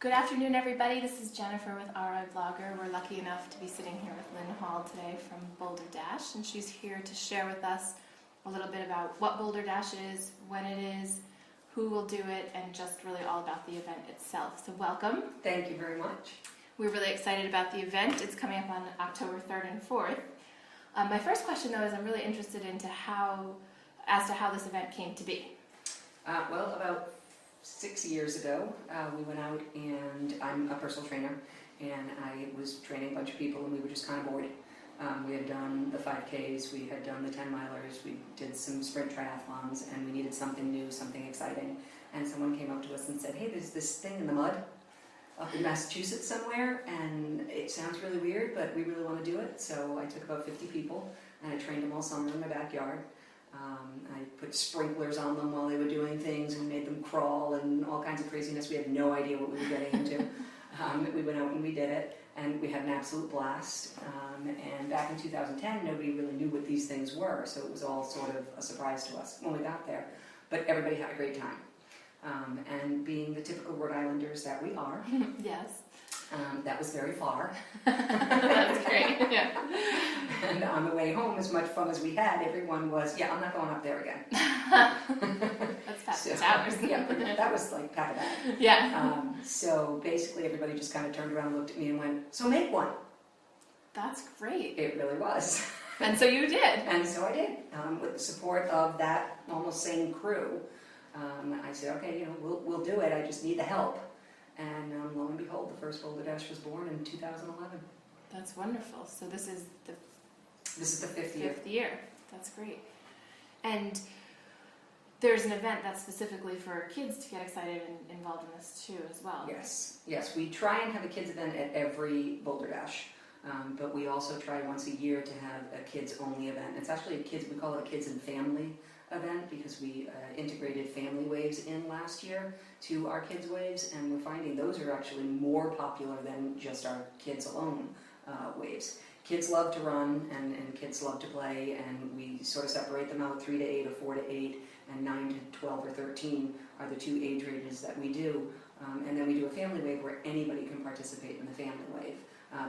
Good afternoon, everybody. This is Jennifer with RI Vlogger. We're lucky enough to be sitting here with Lynn Hall today from BoldrDash, and she's here to share with us a little bit about what BoldrDash is, when it is, who will do it, and just really all about the event itself. So welcome. Thank you very much. We're really excited about the event. It's coming up on October 3rd and 4th. My first question, though, is I'm really interested as to how this event came to be. Well, about 6 years ago, we went out, and I'm a personal trainer, and I was training a bunch of people, and we were just kind of bored. We had done the 5Ks, we had done the 10-milers, we did some sprint triathlons, and we needed something new, something exciting. And someone came up to us and said, hey, there's this thing in the mud up in Massachusetts somewhere, and it sounds really weird, but we really want to do it. So I took about 50 people, and I trained them all summer in my backyard. I put sprinklers on them while they were doing things and made them crawl and all kinds of craziness. We had no idea what we were getting into. We went out and we did it, and we had an absolute blast. And back in 2010, nobody really knew what these things were, so it was all sort of a surprise to us when we got there. But everybody had a great time. And being the typical Rhode Islanders that we are, Yes. that was very far. That's great. Yeah. And on the way home, as much fun as we had, everyone was, yeah, I'm not going up there again. That's past the towers. Yeah, that was like pack a bag. Yeah. So basically everybody just kind of turned around and looked at me and went, so make one. That's great. It really was. And so you did. And so I did, with the support of that almost same crew. I said, okay, we'll do it, I just need the help. And lo and behold, the first BoldrDash was born in 2011. That's wonderful. So this is the fifth year. fifth year. That's great. And there's an event that's specifically for kids to get excited and involved in this too as well. Yes, we try and have a kids event at every BoldrDash, but we also try once a year to have a kids only event. It's actually we call it a kids and family event because we integrated family waves in last year to our kids waves, and we're finding those are actually more popular than just our kids alone waves. Kids love to run and kids love to play, and we sort of separate them out 3 to 8 or 4 to 8, and 9 to 12 or 13 are the two age ranges that we do. And then we do a family wave where anybody can participate in the family wave.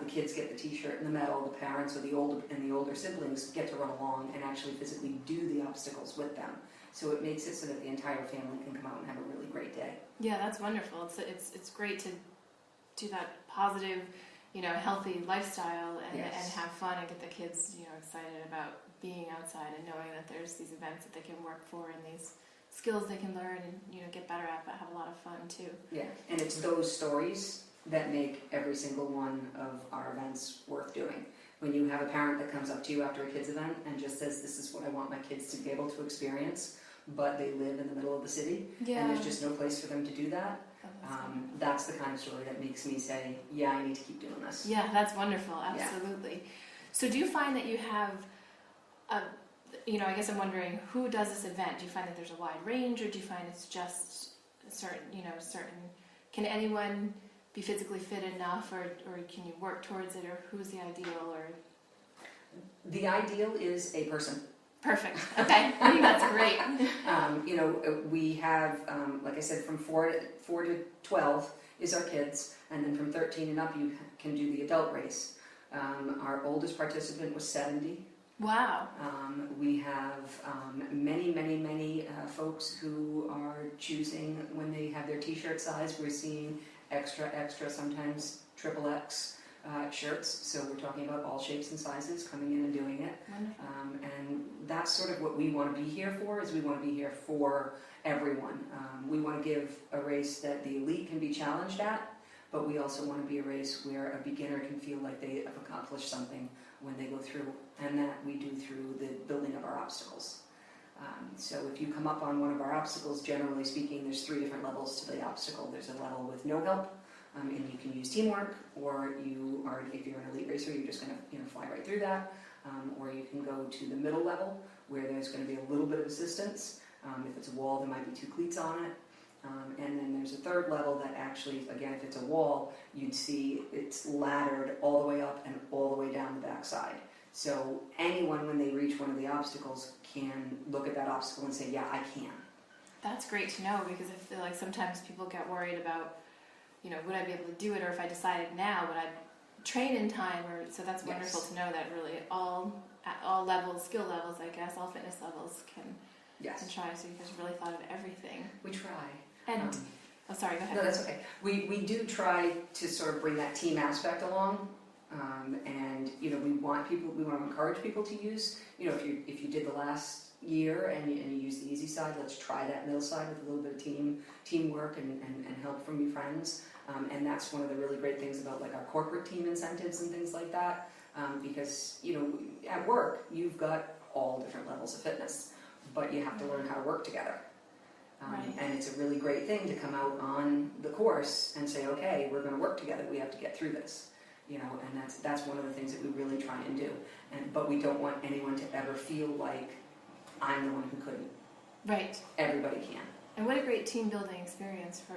The kids get the t-shirt and the medal, the parents or the older siblings get to run along and actually physically do the obstacles with them. So it makes it so that the entire family can come out and have a really great day. Yeah, that's wonderful. It's great to do that positive, healthy lifestyle and have fun and get the kids, excited about being outside and knowing that there's these events that they can work for and these skills they can learn and, get better at, but have a lot of fun too. Yeah, and it's those stories that make every single one of our events worth doing. When you have a parent that comes up to you after a kids event and just says, this is what I want my kids to be able to experience, but they live in the middle of the city, and there's just no place for them to do that, that's the kind of story that makes me say, yeah, I need to keep doing this. Yeah, that's wonderful, absolutely. Yeah. So do you find that you have, I guess I'm wondering, who does this event? Do you find that there's a wide range, or do you find it's just certain, can anyone be physically fit enough, or can you work towards it, or who's the ideal? Or the ideal is a person. Perfect. Okay, I think that's great. We have, like I said, from 4 to 12 is our kids, and then from 13 and up you can do the adult race. Our oldest participant was 70. Wow. We have many folks who are choosing when they have their t-shirt size. We're seeing extra, sometimes XXX shirts. So we're talking about all shapes and sizes coming in and doing it. And that's sort of what we want to be here for, is we want to be here for everyone. We want to give a race that the elite can be challenged at, but we also want to be a race where a beginner can feel like they have accomplished something when they go through, and that we do through the building of our obstacles. So if you come up on one of our obstacles, generally speaking, there's 3 different levels to the obstacle. There's a level with no help, and you can use teamwork, or if you're an elite racer, you're just going to fly right through that, or you can go to the middle level, where there's going to be a little bit of assistance. If it's a wall, there might be 2 cleats on it. And then there's a 3rd level that actually, again, if it's a wall, you'd see it's laddered all the way up and all the way down the backside. So anyone, when they reach one of the obstacles, can look at that obstacle and say, yeah, I can. That's great to know, because I feel like sometimes people get worried about, would I be able to do it, or if I decided now, would I train in time? Or so that's wonderful to know that really at all levels, skill levels, I guess, all fitness levels can try. So you guys really thought of everything. We try. And sorry, go ahead. No, that's okay. We do try to sort of bring that team aspect along, and we want to encourage people to use. If you did the last year and you use the easy side, let's try that middle side with a little bit of teamwork and help from your friends. And that's one of the really great things about like our corporate team incentives and things like that, because at work you've got all different levels of fitness, but you have to learn how to work together. And it's a really great thing to come out on the course and say, okay, we're going to work together. We have to get through this, and that's one of the things that we really try and do. But we don't want anyone to ever feel like I'm the one who couldn't. Right. Everybody can. And what a great team building experience for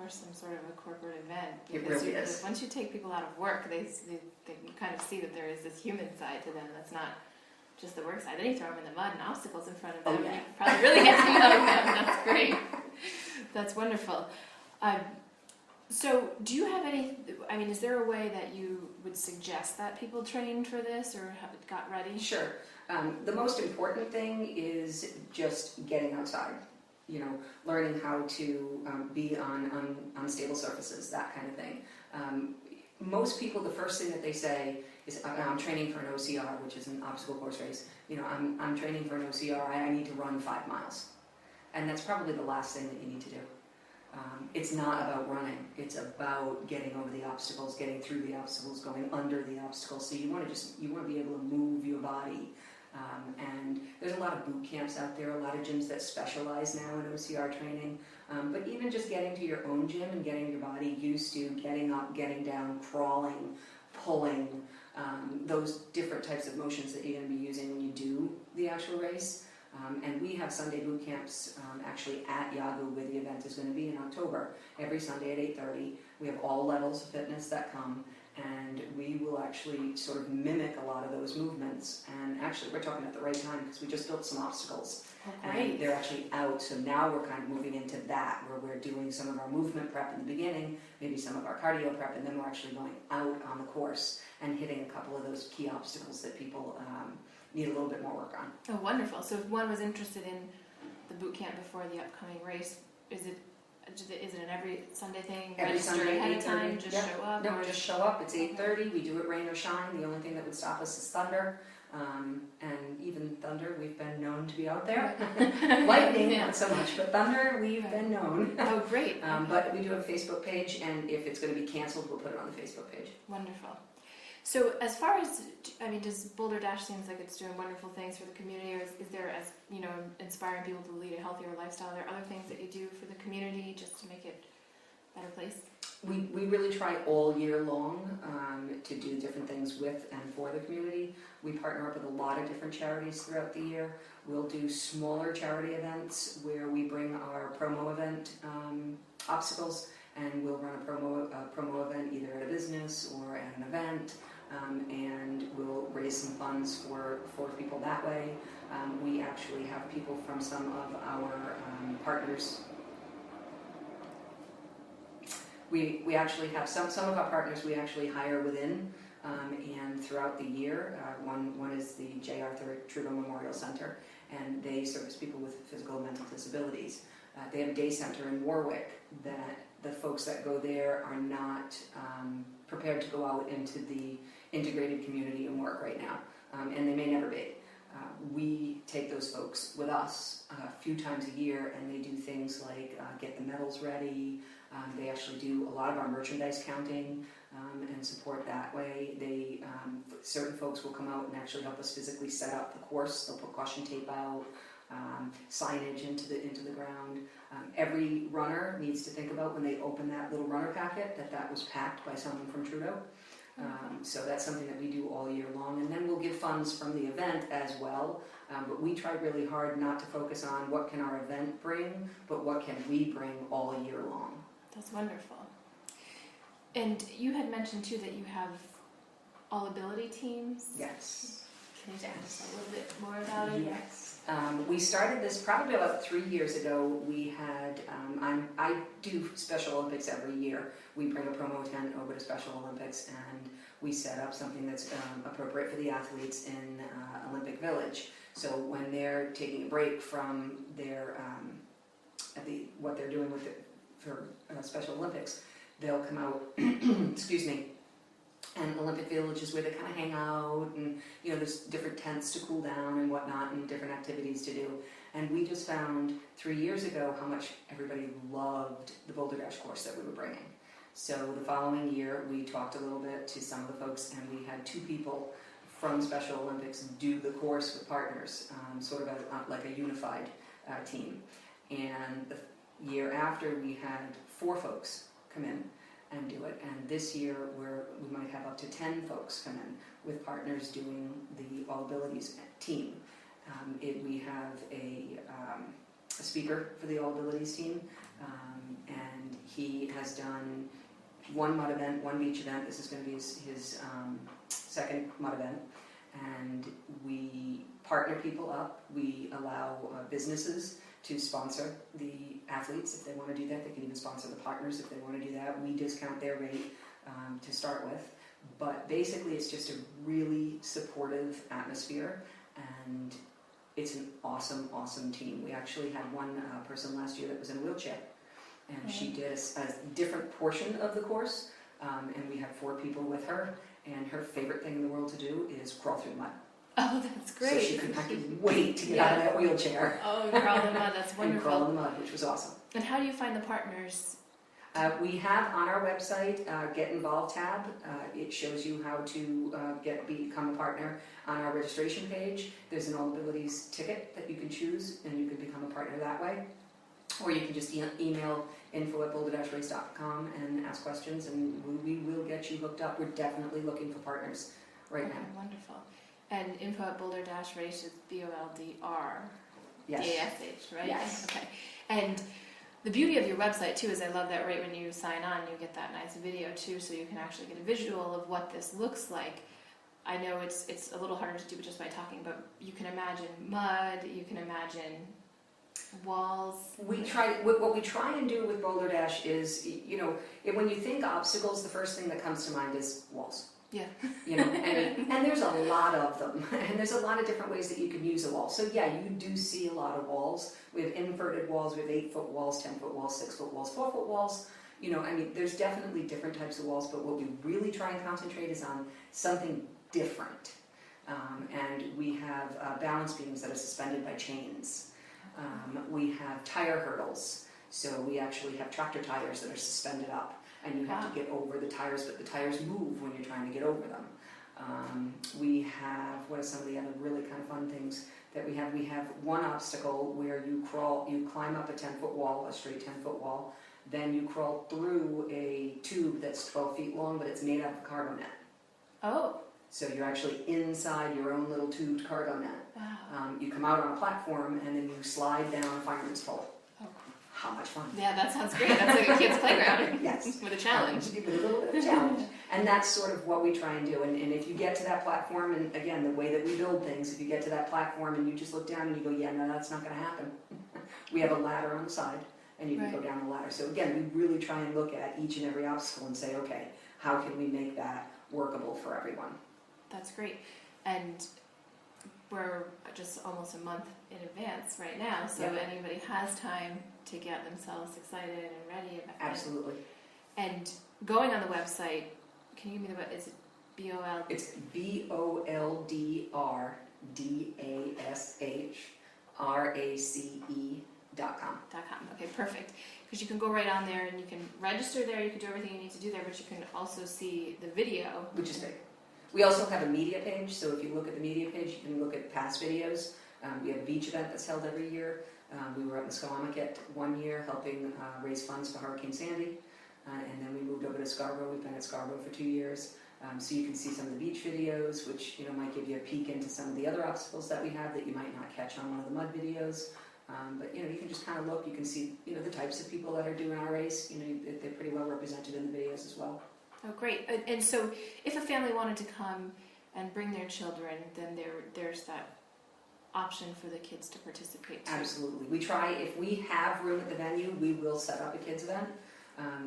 some sort of a corporate event. It really is. Once you take people out of work, you kind of see that there is this human side to them that's not just the work side. Then you throw them in the mud and obstacles in front of them. Oh, yeah. You probably really get to know them. That's great. That's wonderful. So do you have is there a way that you would suggest that people train for this or got ready? Sure. The most important thing is just getting outside. Learning how to be on unstable surfaces, that kind of thing. Most people, the first thing that they say is, I'm training for an OCR, which is an obstacle course race. I'm training for an OCR, I need to run 5 miles. And that's probably the last thing that you need to do. It's not about running, it's about getting over the obstacles, getting through the obstacles, going under the obstacles. So you want to be able to move your body. And there's a lot of boot camps out there, a lot of gyms that specialize now in OCR training. But even just getting to your own gym and getting your body used to getting up, getting down, crawling, pulling, those different types of motions that you're going to be using when you do the actual race. And we have Sunday boot camps actually at Yahoo, where the event is going to be in October, every Sunday at 8:30. We have all levels of fitness that come. And we will actually sort of mimic a lot of those movements. And actually, we're talking at the right time because we just built some obstacles. Oh, great. And they're actually out. So now we're kind of moving into that, where we're doing some of our movement prep in the beginning, maybe some of our cardio prep, and then we're actually going out on the course and hitting a couple of those key obstacles that people need a little bit more work on. Oh, wonderful. So if one was interested in the boot camp before the upcoming race, is it an every Sunday thing? Every Sunday, ahead of time, just show up? No, just show up. It's 8:30. We do it rain or shine. The only thing that would stop us is thunder. And even thunder, we've been known to be out there. Lightning, not so much, but thunder, we've been known. Oh, great. But we do have a Facebook page, and if it's going to be canceled, we'll put it on the Facebook page. Wonderful. So as far as, does BoldrDash seems like it's doing wonderful things for the community, or is there, as inspiring people to lead a healthier lifestyle, are there other things that you do for the community just to make it a better place? We really try all year long to do different things with and for the community. We partner up with a lot of different charities throughout the year. We'll do smaller charity events where we bring our promo event obstacles, and we'll run a promo event either at a business or at an event. And we'll raise some funds for people that way. We actually have people from some of our partners. We actually have some of our partners we actually hire within and throughout the year. One is the J. Arthur Trudeau Memorial Center, and they service people with physical and mental disabilities. They have a day center in Warwick that the folks that go there are not prepared to go out into the integrated community and work right now, and they may never be. We take those folks with us a few times a year, and they do things like get the medals ready. They actually do a lot of our merchandise counting and support that way. They certain folks will come out and actually help us physically set up the course. They'll put caution tape out, signage into the ground. Every runner needs to think about when they open that little runner packet that was packed by someone from Trudeau. So that's something that we do all year long, and then we'll give funds from the event as well. But we try really hard not to focus on what can our event bring, but what can we bring all year long. That's wonderful. And you had mentioned too that you have all ability teams. Yes. Can you tell us a little bit more about it? Yes. We started this probably about 3 years ago. We had I I do Special Olympics every year. We bring a promo tent over to Special Olympics and we set up something that's appropriate for the athletes in Olympic Village. So when they're taking a break from their what they're doing with it for Special Olympics, they'll come out, excuse me, and Olympic Village is where they kind of hang out, and there's different tents to cool down and whatnot, and different activities to do. And we just found 3 years ago how much everybody loved the BoldrDash course that we were bringing. So the following year, we talked a little bit to some of the folks, and we had 2 people from Special Olympics do the course with partners, sort of like a unified team. And the year after, we had 4 folks come in and do it. And this year, we might have up to 10 folks come in with partners doing the All Abilities team. We have a speaker for the All Abilities team, and he has done 1 mud event, 1 beach event. This is going to be his second mud event. And we partner people up. We allow businesses to sponsor the athletes if they want to do that. They can even sponsor the partners if they want to do that. We discount their rate to start with. But basically it's just a really supportive atmosphere, and it's an awesome, awesome team. We actually had one person last year that was in a wheelchair, and she did a different portion of the course, and we had 4 people with her, and her favorite thing in the world to do is crawl through mud. Oh, that's great. So she could not wait to get out of that wheelchair. Oh, crawl in the mud, that's wonderful. And crawl in the mud, which was awesome. And how do you find the partners? We have on our website, Get Involved tab. It shows you how to become a partner. On our registration page, there's an All Abilities ticket that you can choose, and you can become a partner that way. Or you can just email info@BoldrDashRace.com and ask questions, and we will get you hooked up. We're definitely looking for partners right now. Wonderful. And info@BoldrDash Race is BoldrDash, Yes. right? Yes. Okay. And the beauty of your website too is I love that right when you sign on, you get that nice video too, so you can actually get a visual of what this looks like. I know it's a little harder to do just by talking, but you can imagine mud, you can imagine walls. What we try and do with BoldrDash is, when you think obstacles, the first thing that comes to mind is walls. Yeah. And there's a lot of them, and there's a lot of different ways that you can use a wall. So yeah, you do see a lot of walls. We have inverted walls, we have 8-foot walls, 10-foot walls, 6-foot walls, 4-foot walls. There's definitely different types of walls, but what we really try and concentrate is on something different. And we have balance beams that are suspended by chains. We have tire hurdles, so we actually have tractor tires that are suspended up. And you have to get over the tires, but the tires move when you're trying to get over them. We have, what are some of the other really kind of fun things that we have? We have one obstacle where you climb up a 10-foot wall, a straight 10-foot wall, then you crawl through a tube that's 12 feet long, but it's made out of cargo net. Oh. So you're actually inside your own little tubed cargo net. Wow. You come out on a platform and then you slide down a fireman's pole. Oh. How much fun. Yeah, that sounds great. That's like a kid's playground. Yes. With a challenge. With a little bit of a challenge. And that's sort of what we try and do. And if you get to that platform, and again, the way that we build things, if you get to that platform and you just look down and you go, yeah, no, that's not going to happen. We have a ladder on the side, and you can go down the ladder. So again, we really try and look at each and every obstacle and say, okay, how can we make that workable for everyone? That's great. And we're just almost a month in advance right now, so anybody has time to get themselves excited and ready. Absolutely. And going on the website, can you give me the is it BOL? It's BoldrDashRace.com. Okay, perfect. Because you can go right on there and you can register there. You can do everything you need to do there, but you can also see the video, which is big. We also have a media page, so if you look at the media page, you can look at past videos. We have a beach event that's held every year. We were up in Squamicut 1 year helping raise funds for Hurricane Sandy, and then we moved over to Scarborough. We've been at Scarborough for 2 years, so you can see some of the beach videos, which might give you a peek into some of the other obstacles that we have that you might not catch on one of the mud videos. But you can just kind of look. You can see the types of people that are doing our race. They're pretty well represented in the videos as well. Oh, great. And so if a family wanted to come and bring their children, then there's that option for the kids to participate too. Absolutely. We try, if we have room at the venue, we will set up a kids event.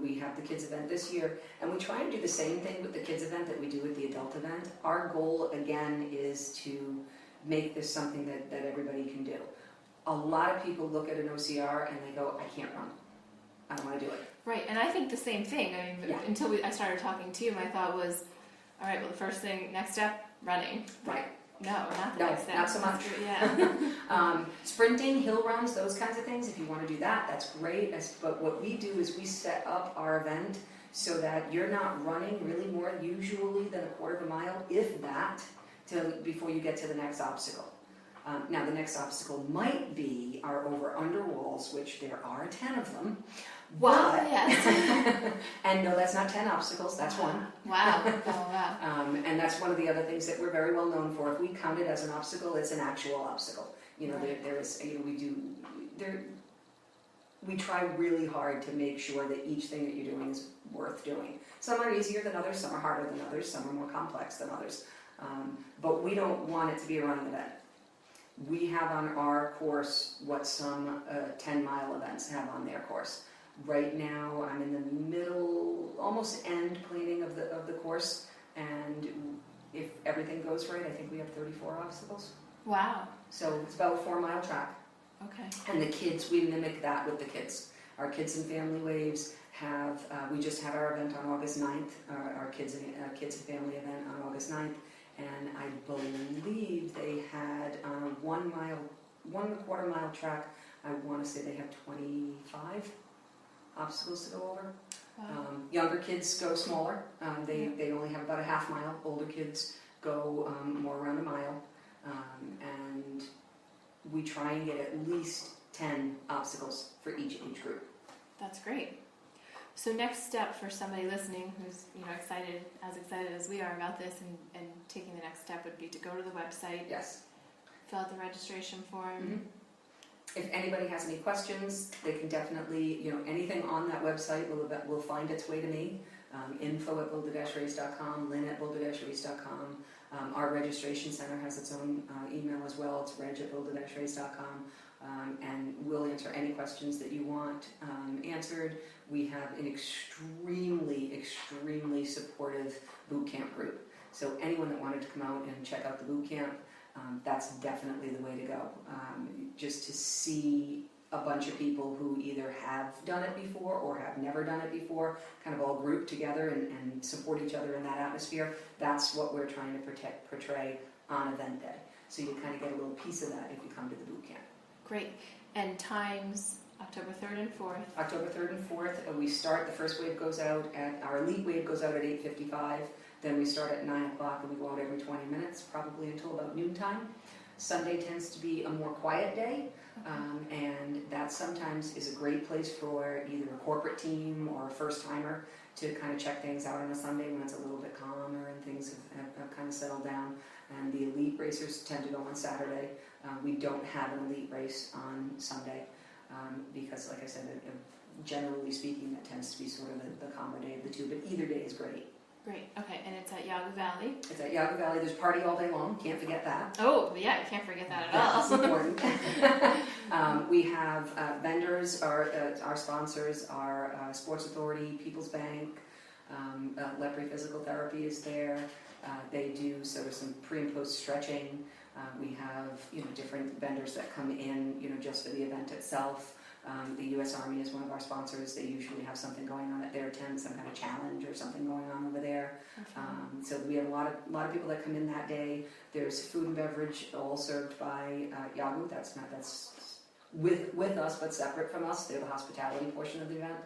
We have the kids event this year, and we try and do the same thing with the kids event that we do with the adult event. Our goal, again, is to make this something that everybody can do. A lot of people look at an OCR and they go, I can't run. I don't want to do it. Right, and I think the same thing. I mean, Yeah. until I started talking to you, my thought was, all right, well, the first thing, next step, running. Right. No, not the No, next step. not so much. Yeah. Sprinting, hill runs, those kinds of things, if you want to do that, that's great. But what we do is we set up our event so that you're not running really more usually than a quarter of a mile, if that, before you get to the next obstacle. Now, the next obstacle might be our over-under walls, which there are 10 of them. Wow, But- yes. And no, that's not 10 obstacles, that's one. Wow. Oh, wow. And that's one of the other things that we're very well known for. If we count it as an obstacle, it's an actual obstacle. You know, Right. there is, you know, we try really hard to make sure that each thing that you're doing is worth doing. Some are easier than others, some are harder than others, some are more complex than others. But we don't want it to be a running event. We have on our course what some 10-mile events have on their course. Right now, I'm in the middle, almost end planning of the course, and if everything goes right, I think we have 34 obstacles. Wow. So it's about a 4-mile track. Okay. And the kids, we mimic that with the kids. Our Kids and Family Waves have, we just had our event on August 9th, our Kids and Family event on August 9th, and I believe they had 1.25 mile track. I want to say they have 25 obstacles to go over. Wow. Younger kids go smaller. They only have about a half mile. Older kids go more around a mile. And we try and get at least 10 obstacles for each age group. That's great. So next step for somebody listening who's excited as we are about this and taking the next step would be to go to the website. Yes. Fill out the registration form. Mm-hmm. If anybody has any questions, they can definitely, anything on that website will find its way to me. info@BoldrDashRace.com, lynn@BoldrDashRace.com. Our registration center has its own email as well. It's reg@BoldrDashRace.com. And we'll answer any questions that you want answered. We have an extremely, extremely supportive boot camp group. So anyone that wanted to come out and check out the boot camp, that's definitely the way to go. Just to see a bunch of people who either have done it before or have never done it before, kind of all grouped together and support each other in that atmosphere. That's what we're trying to portray on event day. So you kind of get a little piece of that if you come to the boot camp. Great. And times, October 3rd and 4th. October 3rd and 4th, we start, the first wave goes out our elite wave goes out at 8:55. Then we start at 9 o'clock and we go out every 20 minutes, probably until about noontime. Sunday tends to be a more quiet day, and that sometimes is a great place for either a corporate team or a first-timer to kind of check things out on a Sunday when it's a little bit calmer and things have kind of settled down. And the elite racers tend to go on Saturday. We don't have an elite race on Sunday because, like I said, generally speaking, that tends to be sort of the calmer day of the two, but either day is great. Great. Okay, and it's at Yagu Valley. It's at Yagu Valley. There's party all day long. Can't forget that. Oh, yeah, you can't forget that at all. That's important. We have vendors, our sponsors are Sports Authority, People's Bank, Lepre Physical Therapy is there. They do sort of some pre and post stretching. We have different vendors that come in just for the event itself. The U.S. Army is one of our sponsors. They usually have something going on at their tent, some kind of challenge or something going on over there. So we have a lot of people that come in that day. There's food and beverage, all served by Yagu. That's with us, but separate from us. They're the hospitality portion of the event.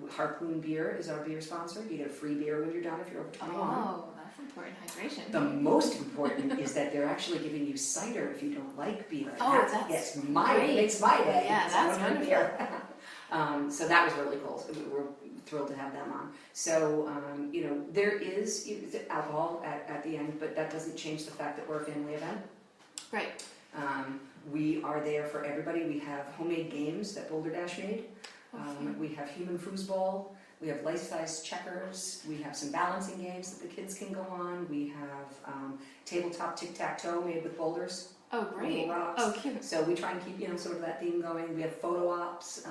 Harpoon Beer is our beer sponsor. You get a free beer when you're done if you're over 21. Oh, that's important. Hydration. The most important is that they're actually giving you cider if you don't like beer. Oh, It's great. makes my day. Yeah, that's wonderful. Beer. So that was really cool. So we're thrilled to have them on. So, there is alcohol at the end, but that doesn't change the fact that we're a family event. Right. We are there for everybody. We have homemade games that BoldrDash made. We have human foosball. We have life-size checkers. We have some balancing games that the kids can go on. We have tabletop tic-tac-toe made with boulders. Oh, great. Rocks. Oh, cute. So we try and keep, sort of that theme going. We have photo ops,